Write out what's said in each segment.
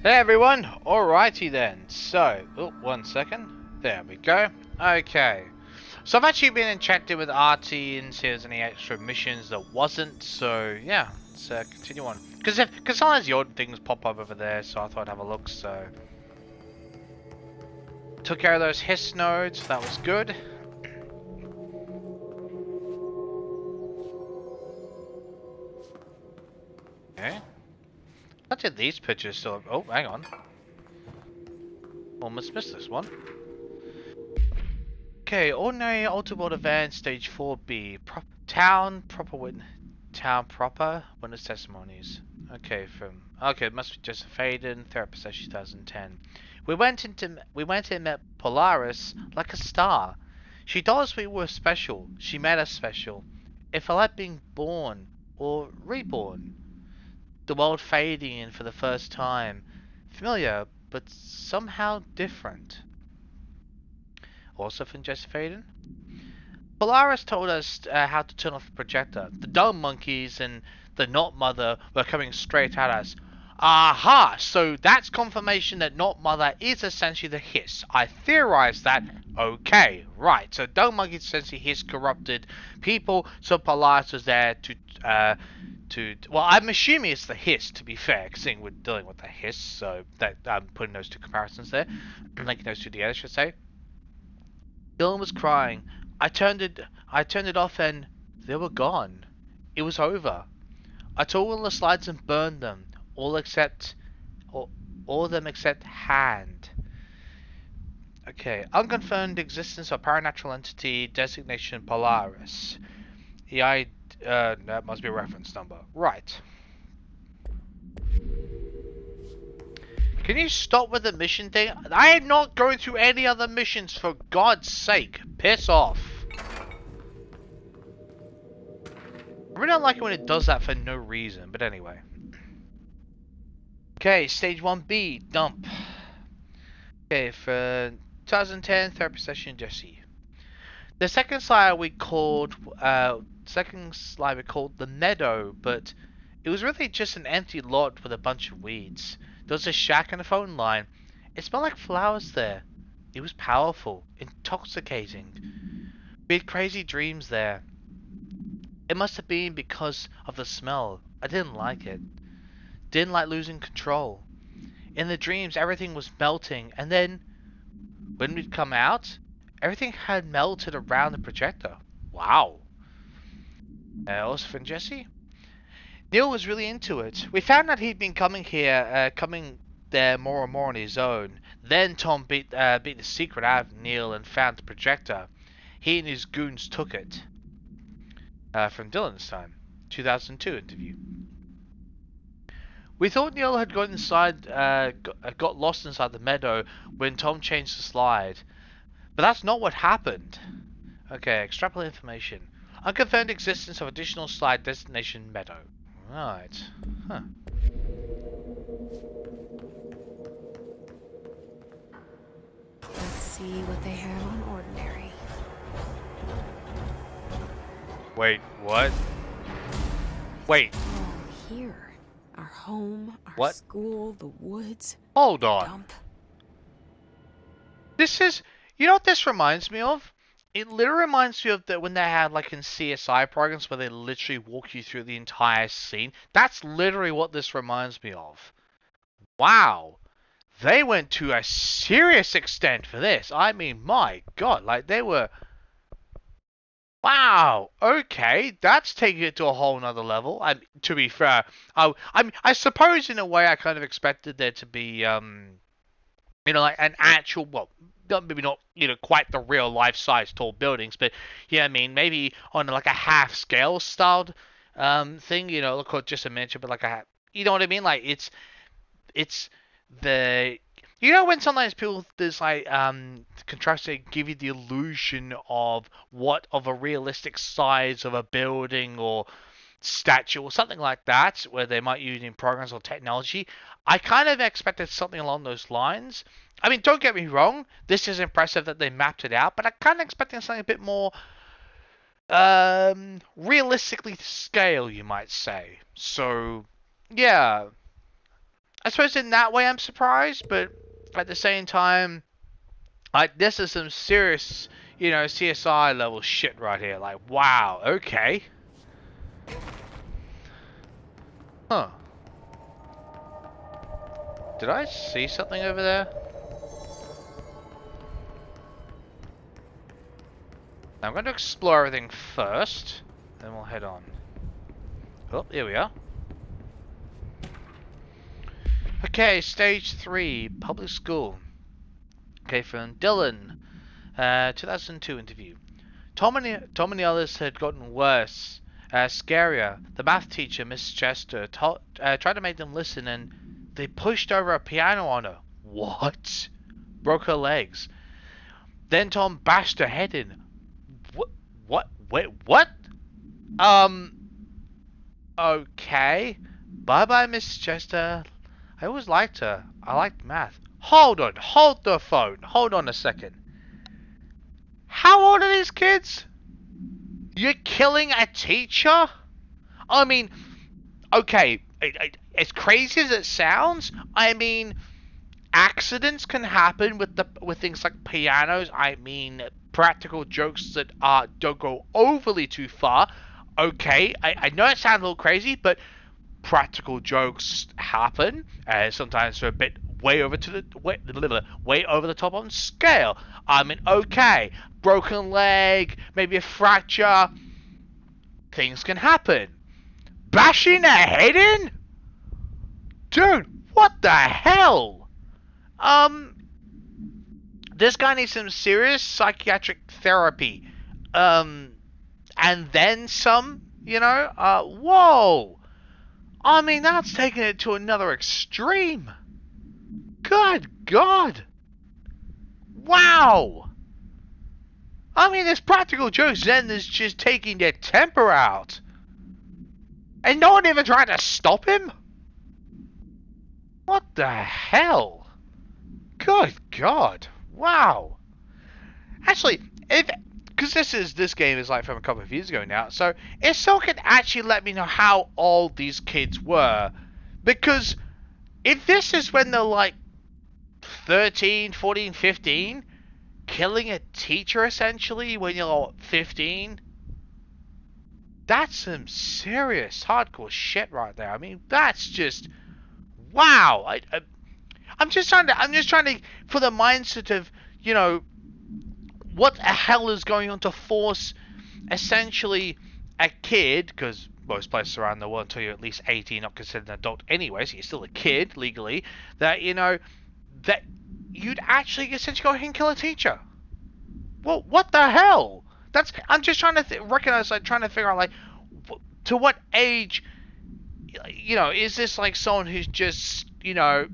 Hey everyone, alrighty then. So, oh, 1 second. There we go. Okay. So I've actually been and checked in with Artie and see if there's any extra missions that wasn't. So yeah, let's continue on. Because sometimes the odd things pop up over there, so I thought I'd have a look. So took care of those hiss nodes. That was good. Okay. I did these pictures still. Oh, hang on. Almost missed this one. Okay, ordinary ultimate event stage 4B. Town proper witness testimonies. Okay, it must be Jesse Faden, therapist session 2010. We went and met Polaris like a star. She told us we were special. She made us special. It felt like being born or reborn. The world fading in for the first time. Familiar, but somehow different. Also from Jesse Faden. Polaris told us how to turn off the projector. The dumb monkeys and the Not Mother were coming straight at us. Aha! So that's confirmation that Not Mother is essentially the hiss. I theorized that. Okay, right. So dumb monkeys essentially hiss corrupted people. So Polaris was there well, I'm assuming it's the hiss, to be fair, seeing we're dealing with the hiss. So that I'm putting those two comparisons there, linking those two together, I should say. Dylan was crying. I turned it off and they were gone. It was over. I took all the slides and burned them, all, all of them except hand. Okay, unconfirmed existence of paranatural entity designation Polaris. That must be a reference number. Right. Can you stop with the mission thing? I am not going through any other missions, for God's sake. Piss off. I really don't like it when it does that for no reason, but anyway. Okay, stage 1B, dump. Okay, for 2010, therapy session, Jesse. The second slide we called the meadow, but it was really just an empty lot with a bunch of weeds. There was a shack and a phone line. It smelled like flowers there. It was powerful, intoxicating. We had crazy dreams there. It must have been because of the smell. I didn't like it. Didn't like losing control. In the dreams, everything was melting, and then, when we'd come out, everything had melted around the projector. Wow. Also from Jesse? Neil was really into it. We found that he'd been coming there more and more on his own. Then Tom beat the secret out of Neil and found the projector. He and his goons took it. From Dylan's time, 2002 interview. We thought Neil had got lost inside the meadow when Tom changed the slide. But that's not what happened. Okay, extrapolate information. Unconfirmed existence of additional slide destination meadow. Right. Huh. Let's see what they have on ordinary. Wait, what? Wait, Oh, here. Our home, our what? school, the woods. Hold The on. dump. This is... You know what this reminds me of? It literally reminds me of when they had like in CSI programs where they literally walk you through the entire scene. That's literally what this reminds me of. Wow. They went to a serious extent for this. I mean, my God, like they were... Wow. Okay, that's taking it to a whole nother level. To be fair, I suppose in a way I kind of expected there to be like an actual, well, maybe not, quite the real life size tall buildings, but yeah, I mean, maybe on like a half scale styled thing, look at just a miniature, but like you know what I mean? Like it's the, when sometimes people there's like contrast to give you the illusion of a realistic size of a building or statue or something like that, where they might use in programs or technology. I kind of expected something along those lines. I mean, don't get me wrong, this is impressive that they mapped it out, but I kind of expecting something a bit more realistically to scale, you might say. So, yeah. I suppose in that way I'm surprised, but at the same time, like, this is some serious, you know, CSI level shit right here. Like, wow, okay. Huh. Did I see something over there? I'm going to explore everything first, then we'll head on. Oh, here we are. Okay, stage 3, public school. Okay, from Dylan, 2002 interview. Tom and the others had gotten worse, scarier. The math teacher, Miss Chester, tried to make them listen, and they pushed over a piano on her. What? Broke her legs. Then Tom bashed her head in. What? What? Wait, what? Um, okay. Bye-bye, Miss Chester. I always liked her. I liked math. Hold on. Hold the phone. Hold on a second. How old are these kids? You're killing a teacher? I mean, okay, as crazy as it sounds, I mean, accidents can happen with things like pianos. I mean, practical jokes that don't go overly too far. Okay, I know it sounds a little crazy, but practical jokes happen, sometimes they're a bit way over the top on scale. I mean, okay, broken leg, maybe a fracture, things can happen. Bashing their head in? Dude, what the hell? This guy needs some serious psychiatric therapy. And then some, you know? Whoa! I mean, that's taking it to another extreme. Good God! Wow! I mean, there's practical jokes, then there's just taking their temper out. And no one even tried to stop him? What the hell? Good God! Wow! Actually, because this game is like from a couple of years ago now, so if someone could actually let me know how old these kids were, because if this is when they're like 13, 14, 15, killing a teacher essentially when you're 15, that's some serious hardcore shit right there. I mean, that's just wow. I'm just trying to for the mindset of, you know, what the hell is going on to force essentially a kid, because most places around the world until you're at least 18 not considered an adult anyway, so you're still a kid legally, that, you know, that you'd actually essentially go ahead and kill a teacher. Well, what the hell? I'm just trying to recognize, like, trying to figure out, like, to what age, you know, is this like someone who's just, you know,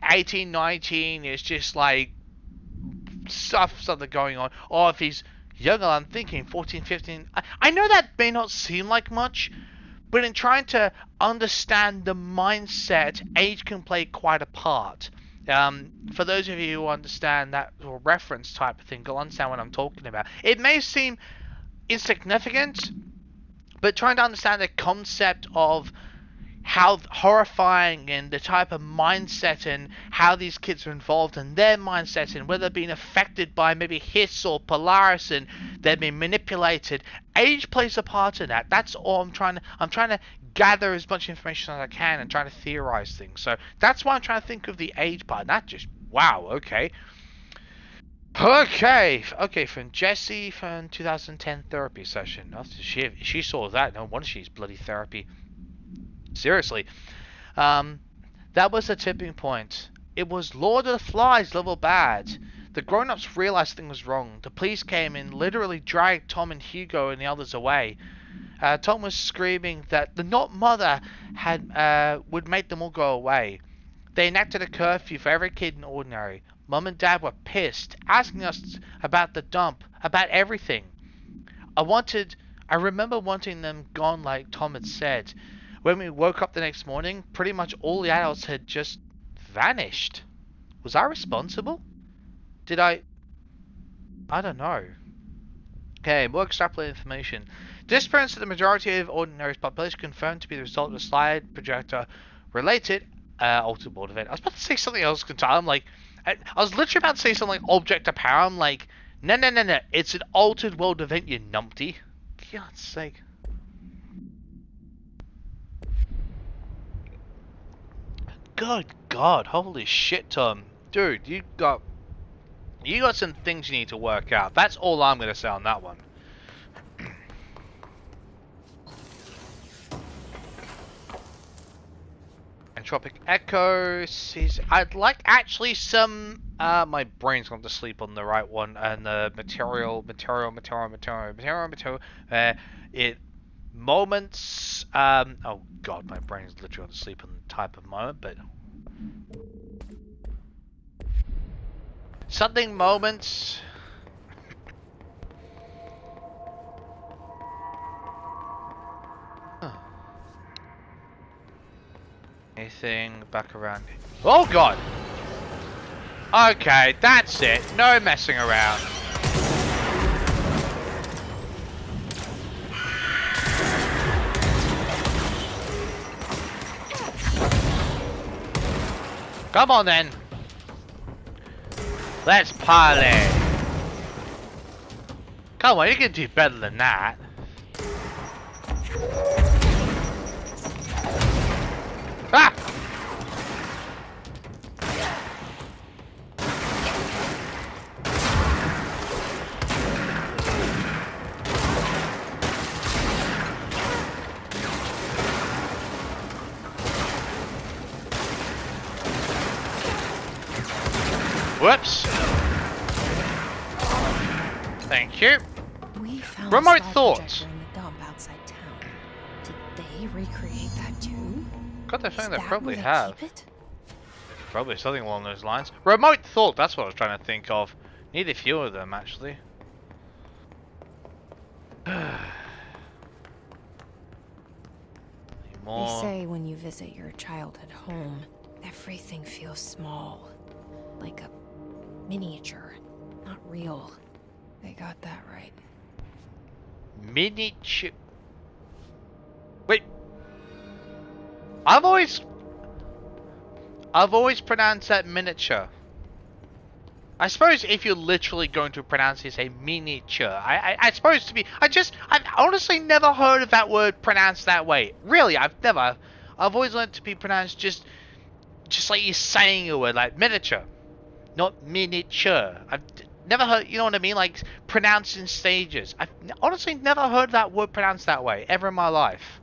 18, 19, is just like something going on, or if he's younger, I'm thinking 14, 15. I know that may not seem like much, but in trying to understand the mindset, age can play quite a part. For those of you who understand that or reference type of thing, you'll understand what I'm talking about. It may seem insignificant, but trying to understand the concept of how horrifying and the type of mindset and how these kids are involved in their mindset and whether they're being affected by maybe Hiss or Polaris and they're being manipulated. Age plays a part in that. That's all I'm trying to gather as much information as I can and trying to theorize things. So that's why I'm trying to think of the age part. Not just wow, okay. Okay, from Jesse from 2010 therapy session. She saw that. No wonder she's bloody therapy. Seriously. That was the tipping point. It was Lord of the Flies level bad. The grown-ups realized something was wrong. The police came in, literally dragged Tom and Hugo and the others away. Tom was screaming that the not mother would make them all go away. They enacted a curfew for every kid in Ordinary. Mum and Dad were pissed, asking us about the dump, about everything. I remember wanting them gone like Tom had said. When we woke up the next morning, pretty much all the adults had just vanished. Was I responsible? Did I don't know. Okay, more extrapolated information. Disappearance of the majority of Ordinary's population confirmed to be the result of a slide projector related altered world event. I was about to say something else. I'm like, I was literally about to say something like object of power. I'm like, no, no, no, no. It's an altered world event, you numpty. God's sake. Good God, holy shit, Tom. Dude, you got some things you need to work out. That's all I'm gonna say on that one. Entropic Echo sees. I'd like actually some. My brain's gone to sleep on the right one, and the material. It moments. Oh God, my brain's literally gone to sleep on the type of moment, but something moments. Anything back around? Oh God. Okay, that's it. No messing around. Come on then. Let's parley. Come on, you can do better than that. Ah! Whoops. Thank you. We found Remote a thoughts. projector in the dump outside town. Did they recreate that too? Got the Is feeling they that probably where have. keep it? Probably something along those lines. Remote thought, that's what I was trying to think of. Need a few of them, actually. More. They say when you visit your childhood home, everything feels small. Like a miniature, not real. They got that right. Miniature. Wait. I've always pronounced that miniature. I suppose if you're literally going to pronounce it a miniature, I suppose to be. I've honestly never heard of that word pronounced that way. Really, I've always learned to be pronounced just like you're saying a word, like miniature, not miniature. I've never heard, you know what I mean? Like pronounced in stages. I've honestly never heard that word pronounced that way ever in my life.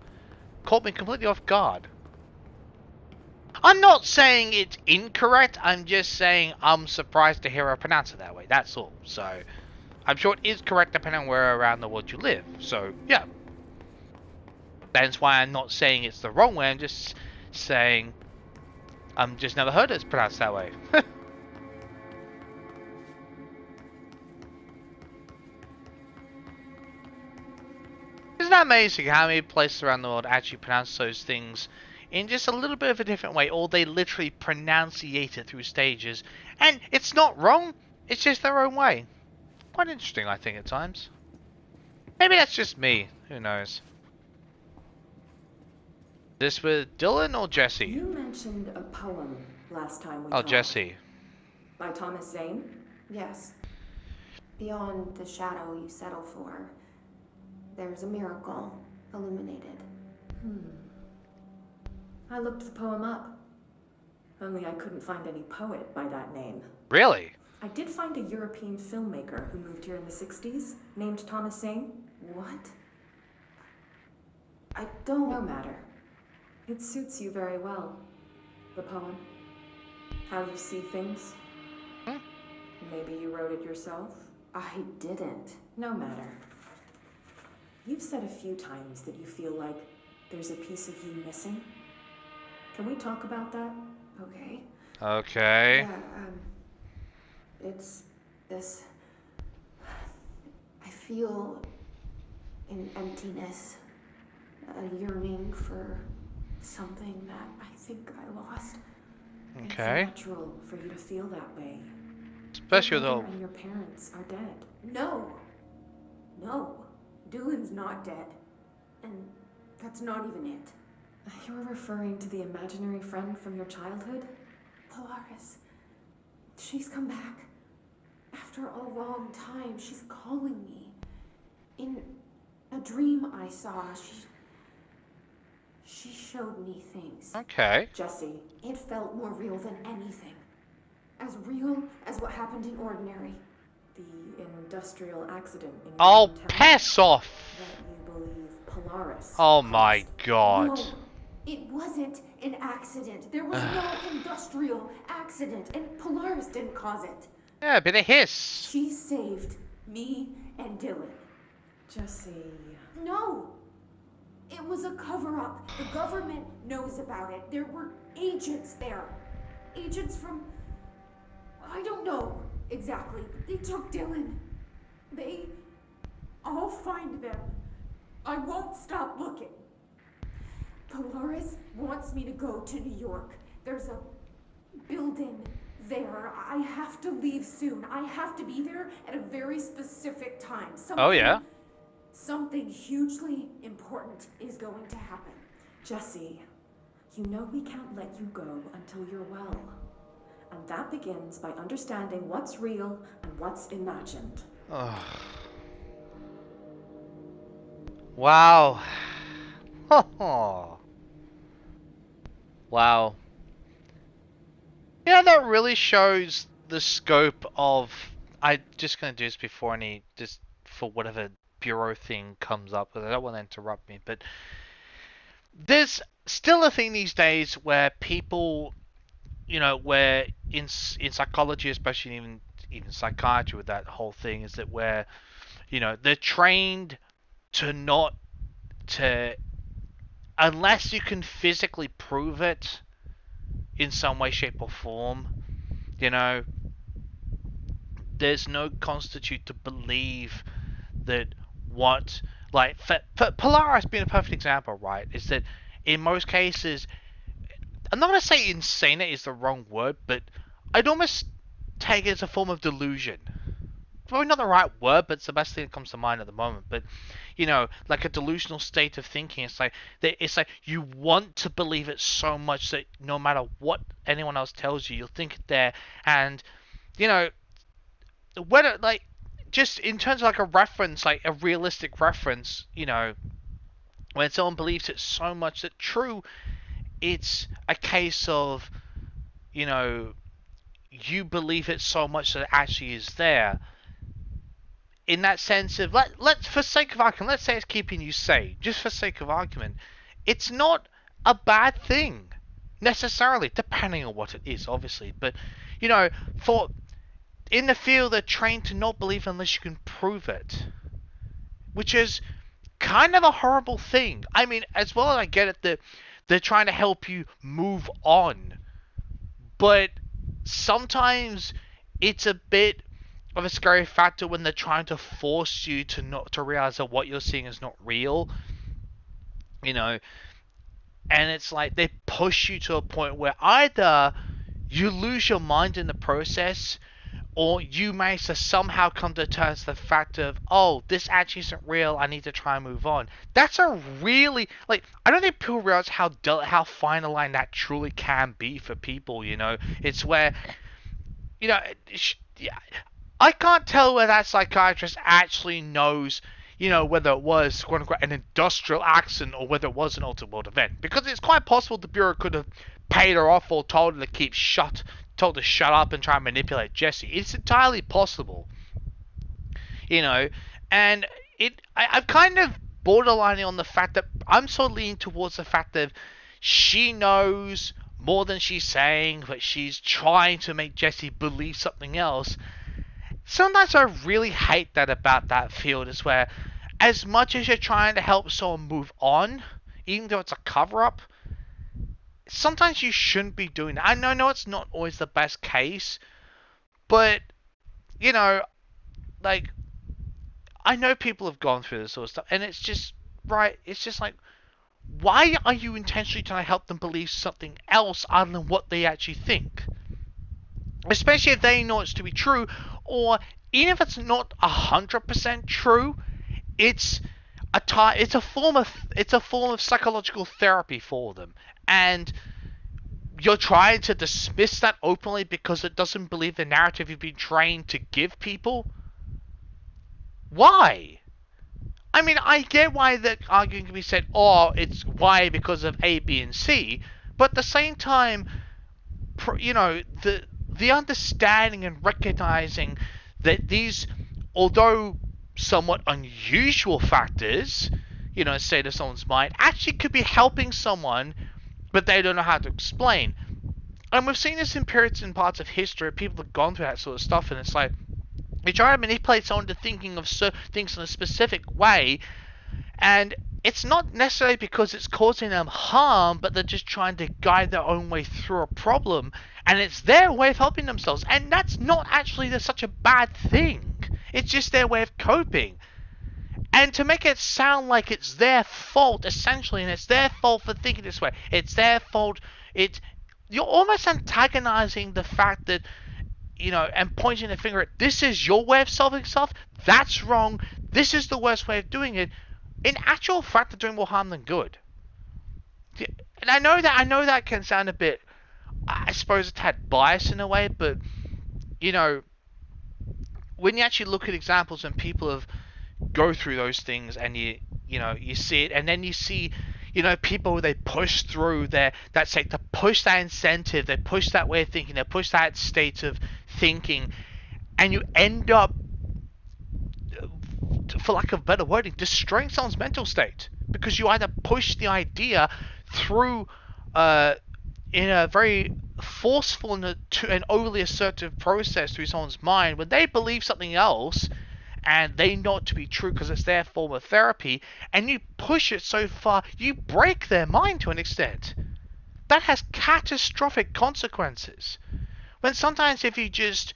Caught me completely off guard. I'm not saying it's incorrect, I'm just saying I'm surprised to hear her pronounce it that way, that's all. So, I'm sure it is correct depending on where around the world you live. So, yeah. That's why I'm not saying it's the wrong way, I'm just saying I've just never heard it pronounced that way. Isn't that amazing how many places around the world actually pronounce those things in just a little bit of a different way, or they literally pronunciate it through stages, and it's not wrong, it's just their own way. Quite interesting, I think, at times. Maybe that's just me, who knows. This with Dylan or Jesse? You mentioned a poem last time we Oh, talked. Jesse. By Thomas Zane? Yes. Beyond the shadow you settle for, there's a miracle illuminated. I looked the poem up. Only I couldn't find any poet by that name. Really? I did find a European filmmaker who moved here in the 60s, named Thomas Zane. What? I don't... No matter. It suits you very well. The poem. How you see things. Maybe you wrote it yourself? I didn't. No matter. You've said a few times that you feel like there's a piece of you missing. Can we talk about that? Okay. Okay. Yeah, it's this... I feel an emptiness, a yearning for something that I think I lost. Okay. It's natural for you to feel that way. Especially Your though. mother and your parents are dead. No. No. Dylan's not dead. And that's not even it. You're referring to the imaginary friend from your childhood? Polaris. She's come back. After a long time, she's calling me. In a dream I saw, she showed me things. Okay. Jesse, It felt more real than anything. As real as what happened in Ordinary. the industrial accident in your Oh, hometown piss off! that you believe Polaris Oh my caused. god. No, it wasn't an accident. There was no industrial accident, and Polaris didn't cause it. Yeah, a bit of hiss. She saved me and Dylan. Jesse, No! It was a cover-up. The government knows about it. There were agents there. Agents from... I don't know exactly. They took Dylan. I'll find them. I won't stop looking. Polaris wants me to go to New York. There's a building there. I have to leave soon. I have to be there at a very specific time. Oh yeah. Something hugely important is going to happen. Jesse, you know we can't let you go until you're well. And that begins by understanding what's real and what's imagined. Wow. Wow. Yeah, that really shows the scope of... I'm just going to do this before just for whatever bureau thing comes up, because I don't want to interrupt me, but there's still a thing these days where people, where in psychology, especially even psychiatry with that whole thing, is that where, they're trained unless you can physically prove it in some way, shape, or form, there's no constitute to believe that for Polaris being a perfect example, right, is that in most cases, I'm not going to say insane is the wrong word, but I'd almost take it as a form of delusion. Probably not the right word, but it's the best thing that comes to mind at the moment. But like a delusional state of thinking. It's like you want to believe it so much that no matter what anyone else tells you, you'll think it there. And whether just in terms of like a reference, like a realistic reference, when someone believes it so much that true, it's a case of you believe it so much that it actually is there. In that sense of let's for sake of argument, let's say it's keeping you sane. Just for sake of argument, it's not a bad thing necessarily, depending on what it is, obviously. But for in the field, they're trained to not believe unless you can prove it, which is kind of a horrible thing. I mean, as well as I get it that they're trying to help you move on, but sometimes it's a bit of a scary factor when they're trying to force you to realize that what you're seeing is not real, and it's like they push you to a point where either you lose your mind in the process, or you manage to somehow come to terms with the fact of, oh, this actually isn't real, I need to try and move on. That's a really, I don't think people realize how fine a line that truly can be for people, It's where, I can't tell whether that psychiatrist actually knows, whether it was, quote unquote, an industrial accident or whether it was an ultimate event. Because it's quite possible the Bureau could have paid her off or told her to shut up and try and manipulate Jesse. It's entirely possible. And I'm kind of borderlining on the fact that I'm sort of leaning towards the fact that she knows more than she's saying, but she's trying to make Jesse believe something else. Sometimes I really hate that about that field, is where as much as you're trying to help someone move on, even though it's a cover-up, sometimes you shouldn't be doing that. I know it's not always the best case, but, I know people have gone through this sort of stuff, and it's just, it's just like, why are you intentionally trying to help them believe something else other than what they actually think? Especially if they know it's to be true, or even if it's not 100% true, it's it's a form of psychological therapy for them, and you're trying to dismiss that openly because it doesn't believe the narrative you've been trained to give people. Why? I mean, I get why the argument can be said, oh, it's why because of A, B, and C, but at the same time, you know, the understanding and recognizing that these, although somewhat unusual factors, you know, say to someone's mind, actually could be helping someone, but they don't know how to explain. And we've seen this in periods and parts of history. People have gone through that sort of stuff, and it's like you try to manipulate someone to thinking of things in a specific way, and it's not necessarily because it's causing them harm, but they're just trying to guide their own way through a problem, and it's their way of helping themselves. And that's not actually such a bad thing. It's just their way of coping. And to make it sound like it's their fault, essentially, and it's their fault for thinking this way, it's their fault, you're almost antagonizing the fact that, you know, and pointing the finger at, this is your way of solving stuff, that's wrong, this is the worst way of doing it. In actual fact, they're doing more harm than good. And I know that can sound a bit, I suppose, a tad biased in a way, but, you know, when you actually look at examples and people have go through those things, and you see it, and then you see, you know, people, they push through they push that incentive, they push that way of thinking, they push that state of thinking, and you end up, for lack of better wording, destroying someone's mental state, because you either push the idea through in a very forceful and overly assertive process through someone's mind when they believe something else, and they know it to be true because it's their form of therapy, and you push it so far, you break their mind to an extent. That has catastrophic consequences. When sometimes if you just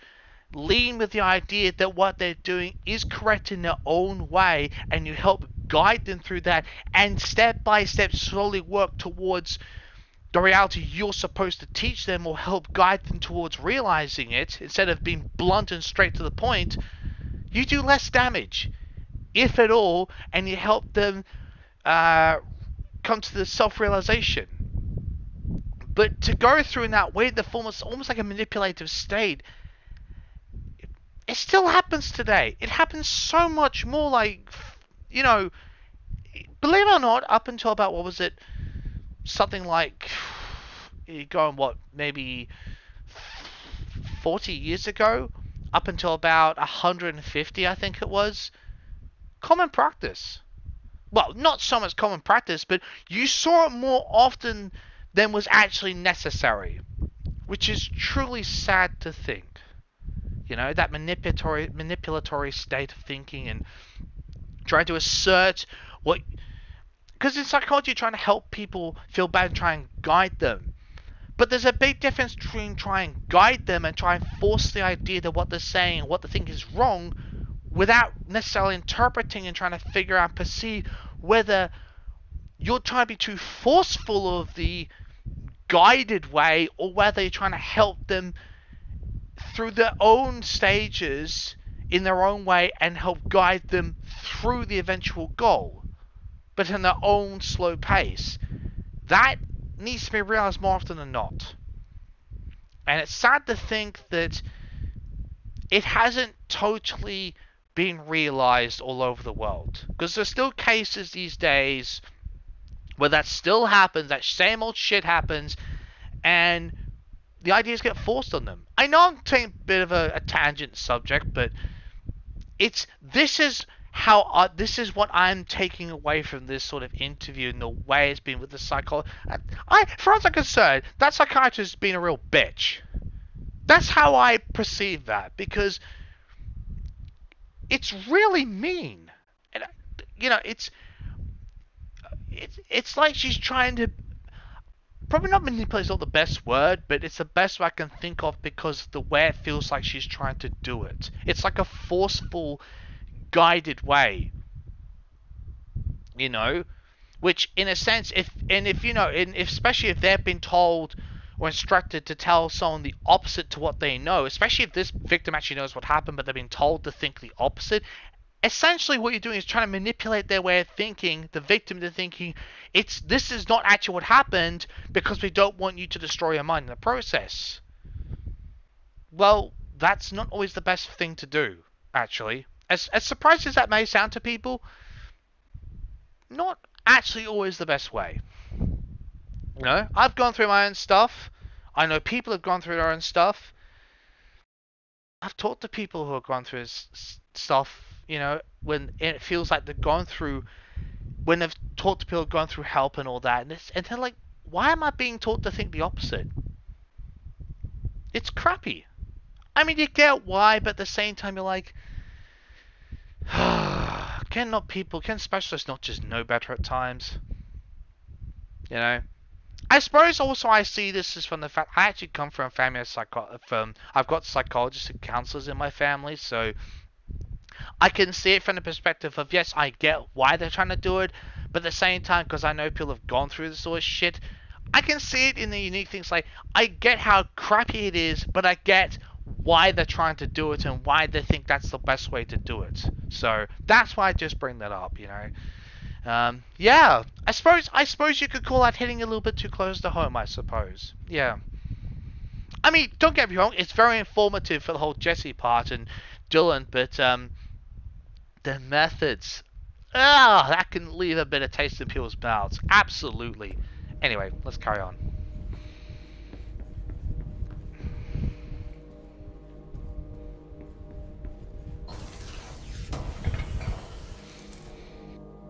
lean with the idea that what they're doing is correct in their own way, and you help guide them through that, and step by step slowly work towards the reality you're supposed to teach them, or help guide them towards realizing it, instead of being blunt and straight to the point, you do less damage, if at all, and you help them come to the self-realization. But to go through in that way, the form is almost like a manipulative state. It still happens today. It happens so much more, like, you know, believe it or not, up until about, what was it, something like, going, what, maybe 40 years ago, up until about 150, I think it was, common practice. Well, not so much common practice, but you saw it more often than was actually necessary, which is truly sad to think. You know, that manipulatory state of thinking, and trying to assert what... Because in psychology, you're trying to help people feel bad and try and guide them. But there's a big difference between try and guide them and try and force the idea that what they're saying and what they think is wrong, without necessarily interpreting and trying to figure out, perceive whether you're trying to be too forceful of the guided way, or whether you're trying to help them through their own stages in their own way and help guide them through the eventual goal, but in their own slow pace. That needs to be realized more often than not. And it's sad to think that it hasn't totally been realized all over the world, because there's still cases these days where that still happens, that same old shit happens, and the ideas get forced on them. I know I'm taking a bit of a tangent subject, but this is what I'm taking away from this sort of interview, and the way it's been with the psychologist. As far as I'm concerned, that psychiatrist has been a real bitch. That's how I perceive that, because it's really mean. And, you know, it's like she's trying to, probably not manipulate is not the best word, but it's the best I can think of, because the way it feels like she's trying to do it. It's like a forceful, guided way, you know, which in a sense, especially if they've been told or instructed to tell someone the opposite to what they know, especially if this victim actually knows what happened, but they've been told to think the opposite, essentially what you're doing is trying to manipulate their way of thinking, the victim into thinking this is not actually what happened because we don't want you to destroy your mind in the process. Well, that's not always the best thing to do, actually. As surprised as that may sound to people, not actually always the best way. You know, I've gone through my own stuff. I know people have gone through their own stuff. I've talked to people who have gone through stuff, you know, when it feels like they've gone through, when they've talked to people who have gone through help and all that, and they're like, why am I being taught to think the opposite? It's crappy. I mean, you get why, but at the same time, you're like, can specialists not just know better at times? You know? I suppose also I see this as from the fact I actually come from a family of I've got psychologists and counselors in my family, so I can see it from the perspective of, yes, I get why they're trying to do it, but at the same time, because I know people have gone through this sort of shit, I can see it in the unique things like, I get how crappy it is, but I get why they're trying to do it and why they think that's the best way to do it. So that's why I just bring that up, you know. Yeah, I suppose you could call that hitting a little bit too close to home, I suppose. Yeah. I mean, don't get me wrong, it's very informative for the whole Jesse part and Dylan, but the methods, that can leave a bit of taste in people's mouths. Absolutely. Anyway, let's carry on.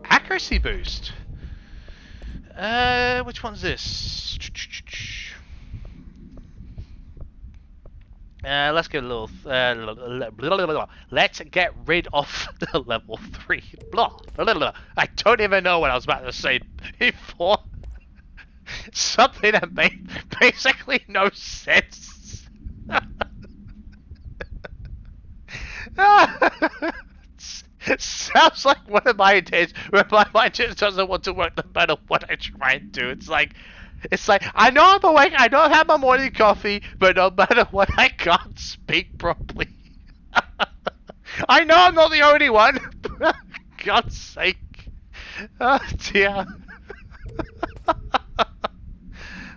Accuracy boost. Which one's this? Let's get a little. Let's get rid of the level 3. Blah, blah, blah. I don't even know what I was about to say before. Something that made basically no sense. Sounds like one of my days where my mind just doesn't want to work no matter what I try and do. It's like I know I'm awake, I don't have my morning coffee, but no matter what, I can't speak properly. I know I'm not the only one. God's sake. Oh dear.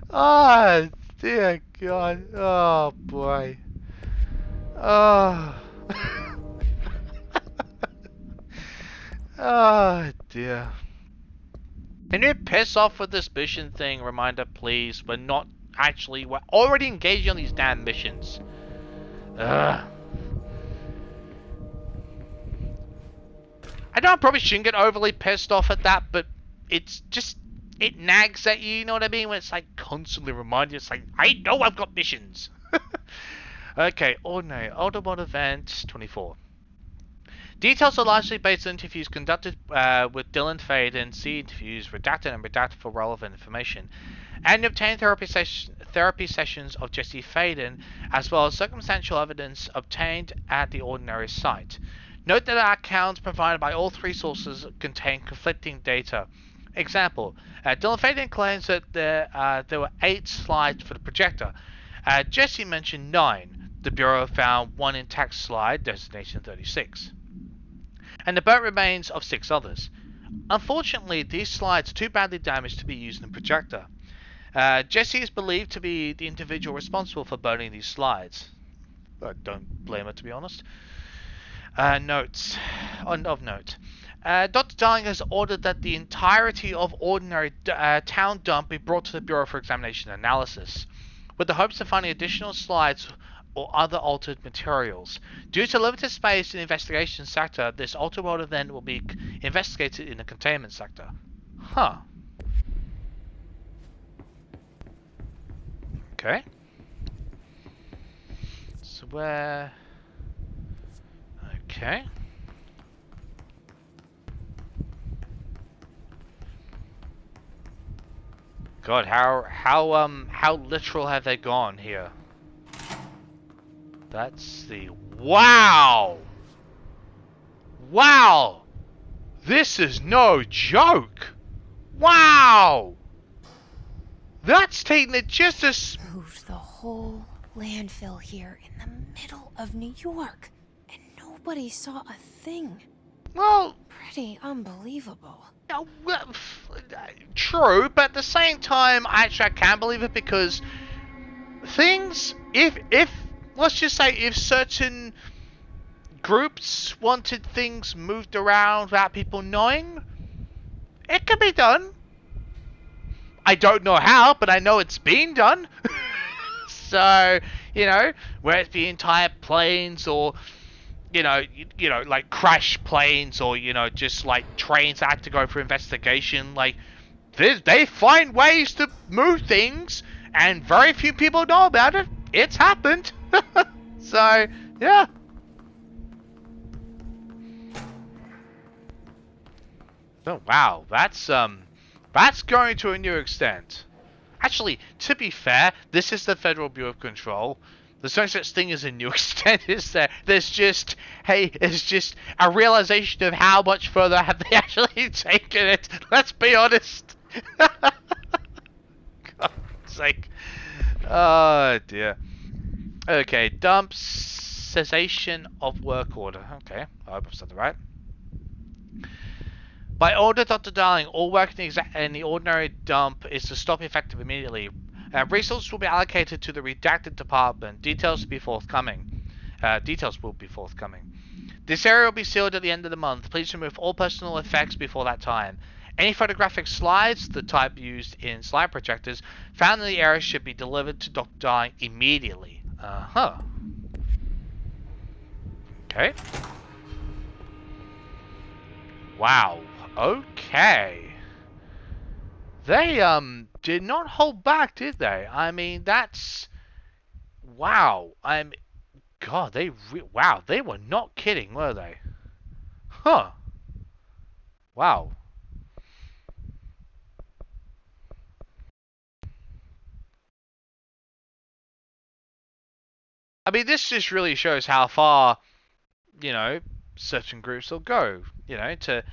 Oh dear God. Oh boy. Oh. Oh dear. Can you piss off with this mission thing? Reminder, please. We're already engaging on these damn missions. Ugh. I know I probably shouldn't get overly pissed off at that, but it's just, it nags at you know what I mean? When it's like constantly reminding you, it's like, I know I've got missions. Okay, ordinary, automotive event 24. Details are largely based on interviews conducted with Dylan Faden, see interviews, redacted and redacted for relevant information, and obtained therapy sessions of Jesse Faden, as well as circumstantial evidence obtained at the ordinary site. Note that our accounts provided by all three sources contain conflicting data. Example, Dylan Faden claims that there were 8 slides for the projector. Jesse mentioned 9. The Bureau found 1 intact slide, designation 36. And the boat remains of 6 others. Unfortunately, these slides are too badly damaged to be used in a projector. Jesse is believed to be the individual responsible for burning these slides. I don't blame her, to be honest. Notes. Of note. Dr. Darling has ordered that the entirety of ordinary town dump be brought to the Bureau for examination and analysis, with the hopes of finding additional slides or other altered materials. Due to limited space in the investigation sector, this automotive event will be investigated in the containment sector. Huh. Okay. So where... Okay. God, how literal have they gone here? That's the... Wow! Wow! This is no joke! Wow! That's taking it just as... Moved the whole landfill here in the middle of New York, and nobody saw a thing. Well, Pretty unbelievable. yeah, well, true, but at the same time, actually, I can believe it because things, if let's just say, if certain groups wanted things moved around without people knowing, it can be done. I don't know how, but I know it's been done. So, where it's the entire planes or like crash planes or just like trains that have to go for investigation. Like they find ways to move things, and very few people know about it. It's happened. So yeah. Oh wow, that's going to a new extent. Actually, to be fair, this is the Federal Bureau of Control. There's no such thing as a new extent, is there? There's just, hey, it's just a realization of how much further have they actually taken it. Let's be honest. God's sake. Oh, dear. Okay, dump cessation of work order. Okay, I hope I've said that right. By order, Dr. Darling, all work in the ordinary dump is to stop effective immediately. Resources will be allocated to the redacted department. Details will be forthcoming. This area will be sealed at the end of the month. Please remove all personal effects before that time. Any photographic slides, the type used in slide projectors, found in the area should be delivered to Dr. Darling immediately. Okay. Wow. Okay. They did not hold back, did they? I mean, that's wow. God, wow, they were not kidding, were they? Huh. Wow. I mean, this just really shows how far, certain groups will go, to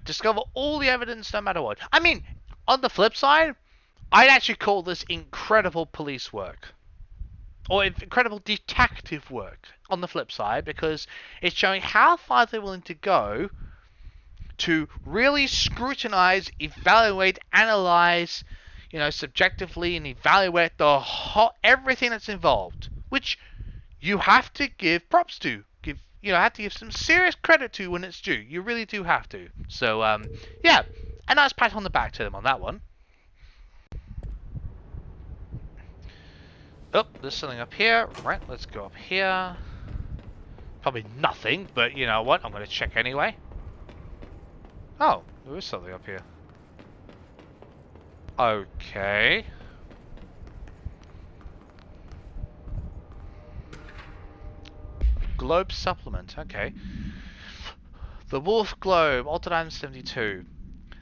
discover all the evidence no matter what. I mean, on the flip side, I'd actually call this incredible police work. Or incredible detective work on the flip side, because it's showing how far they're willing to go to really scrutinize, evaluate, analyze, subjectively and evaluate everything that's involved, which you have to give props to. Have to give some serious credit to when it's due. You really do have to. So, yeah, a nice pat on the back to them on that one. Oh, there's something up here. Right, let's go up here. Probably nothing, but you know what? I'm going to check anyway. Oh, there is something up here. Okay. Globe supplement, okay. The Wolf Globe, altered item 72.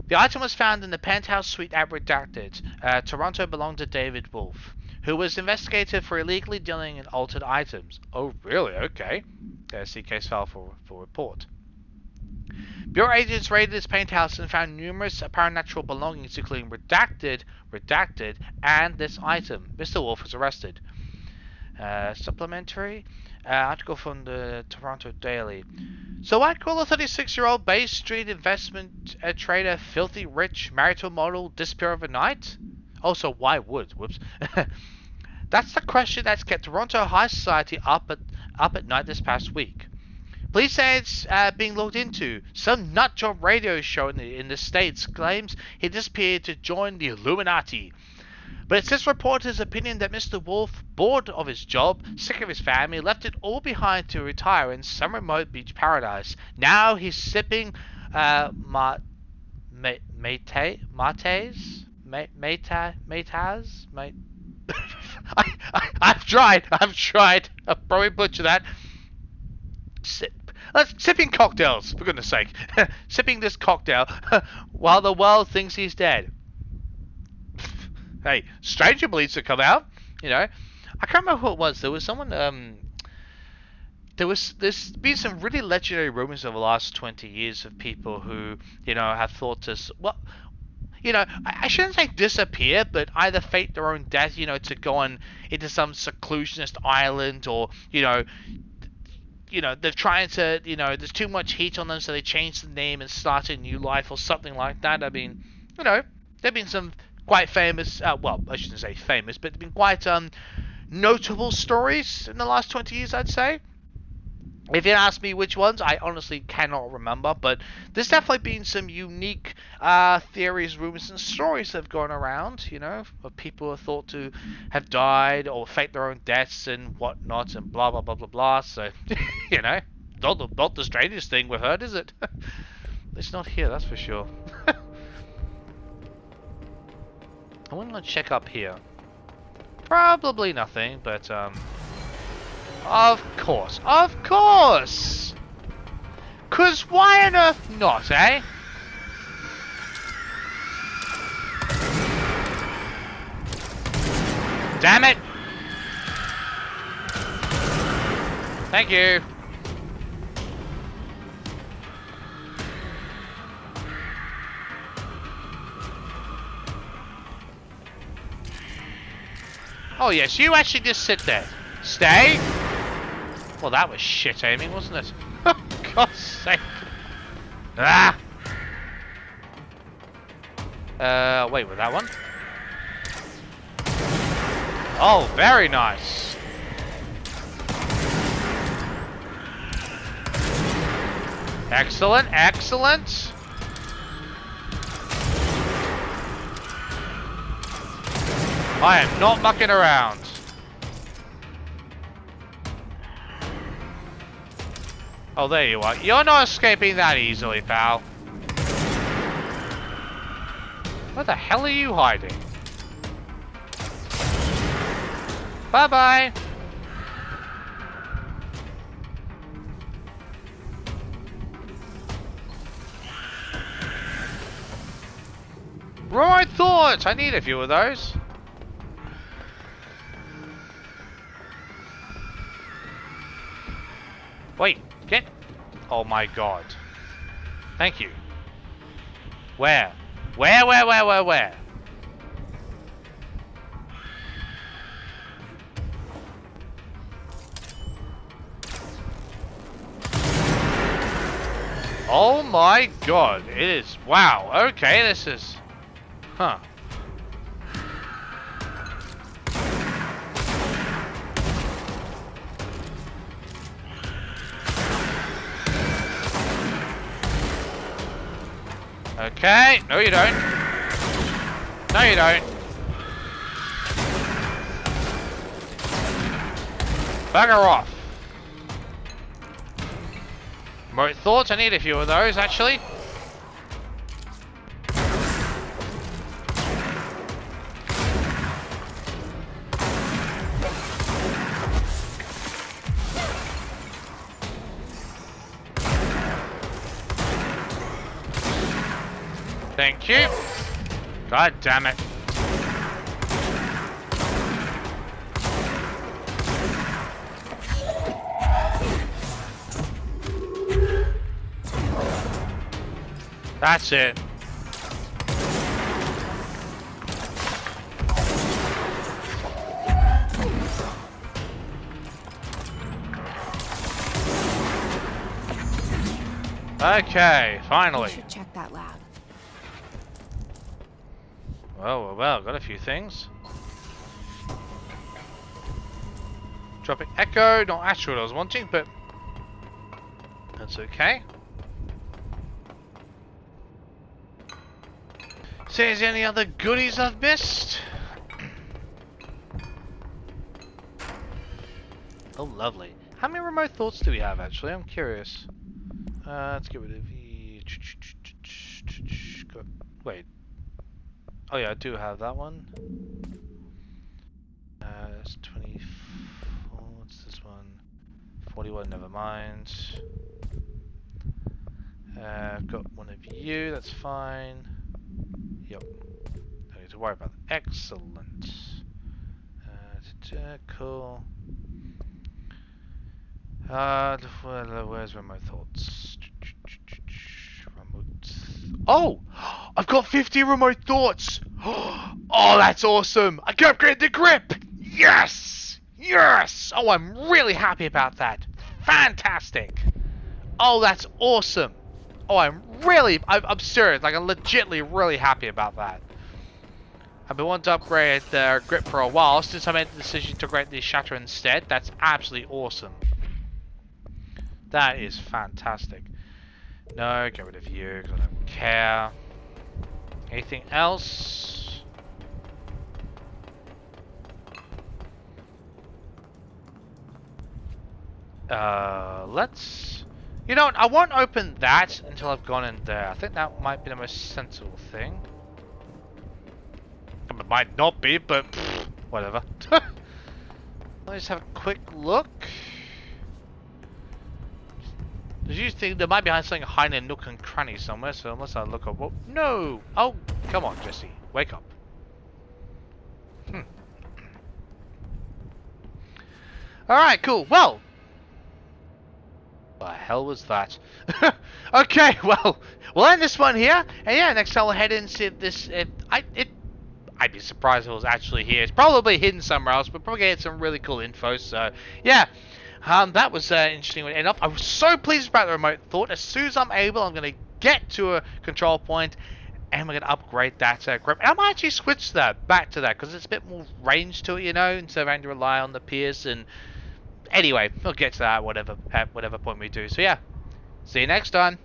The item was found in the penthouse suite at Redacted. Toronto belonged to David Wolf, who was investigated for illegally dealing in altered items. Oh, really? Okay. See case file for report. Bureau agents raided his penthouse and found numerous paranormal belongings, including redacted, and this item. Mr. Wolf was arrested. Supplementary article from the Toronto Daily. So I'd call a 36-year-old Bay Street investment trader filthy rich, married to a model, disappear overnight? Also, why would? Whoops. That's the question that's kept Toronto high society up at night this past week. Police say it's being looked into. Some nutjob radio show in the States claims he disappeared to join the Illuminati. But it's this reporter's opinion that Mr. Wolf, bored of his job, sick of his family, left it all behind to retire in some remote beach paradise. Now he's sipping mates. I've tried. I've probably butchered that. Sipping cocktails, for goodness sake. Sipping this cocktail while the world thinks he's dead. Hey, Stranger Bleeds to come out. I can't remember who it was. There was someone. There's been some really legendary rumors over the last 20 years of people who have thought to I shouldn't say disappear, but either fake their own death, to go on into some seclusionist island, or you know, they're trying to, you know, there's too much heat on them, so they changed the name and started a new life or something like that. I mean, you know, there've been some quite famous, well, I shouldn't say famous, but there've been quite notable stories in the last 20 years, I'd say. If you ask me which ones, I honestly cannot remember, but there's definitely been some unique theories, rumors, and stories that have gone around, you know, of people who are thought to have died or faked their own deaths and whatnot, and blah, blah, blah, blah, blah. So, you know, not the strangest thing we've heard, is it? It's not here, that's for sure. I want to check up here. Probably nothing, but, of course, of course! 'Cause why on earth not, eh? Damn it! Thank you. Oh yes, you actually just sit there. Stay! Well, that was shit aiming, wasn't it? For God's sake. Ah! Wait, with that one? Oh, very nice. Excellent, excellent. I am not mucking around. Oh, there you are. You're not escaping that easily, pal. Where the hell are you hiding? Bye-bye. Right thoughts! I need a few of those. Wait, get... Oh my god. Thank you. Where? Where? Oh my god, it is... Wow, okay, this is... Huh. Okay, no you don't. No you don't. Bugger off. Remote thoughts, I need a few of those actually. Thank you. God damn it. That's it. Okay, finally. We should check that lab. Well, got a few things. Dropping Echo, not actually what I was wanting, but that's okay. So is there any other goodies I've missed? Oh, lovely. How many remote thoughts do we have, actually? I'm curious. Let's get rid of the... Wait. Oh yeah, I do have that one. It's 24, what's this one? 41, never mind. I've got one of you, that's fine. Yep. Don't need to worry about that. Excellent. Cool. Where's remote thoughts? Remote. Oh! I've got 50 remote thoughts! Oh, that's awesome! I can upgrade the grip! Yes! Yes! Oh, I'm really happy about that. Fantastic! Oh, that's awesome! Oh, I'm serious, like I'm legitimately really happy about that. I've been wanting to upgrade the grip for a while, since I made the decision to upgrade the shatter instead. That's absolutely awesome. That is fantastic. No, get rid of you, because I don't care. Anything else? Let's... You know what, I won't open that until I've gone in there. I think that might be the most sensible thing. It might not be, but pfft, whatever. Let's just have a quick look. There's usually there might be something hiding in a nook and cranny somewhere, so unless I look up, no! Oh, come on, Jesse, wake up. All right, cool. Well, what the hell was that? Okay, well, we'll end this one here, and yeah, next time we'll head in and see if this. I'd be surprised if it was actually here. It's probably hidden somewhere else, but probably get some really cool info. So yeah, that was interesting enough. I was so pleased about the remote thought. As soon as I'm able, I'm gonna get to a control point, and we're gonna upgrade that grip. And I might actually switch that back to that because it's a bit more range to it, you know, instead of having to rely on the pierce. And anyway, we'll get to that at whatever point we do. So yeah, see you next time.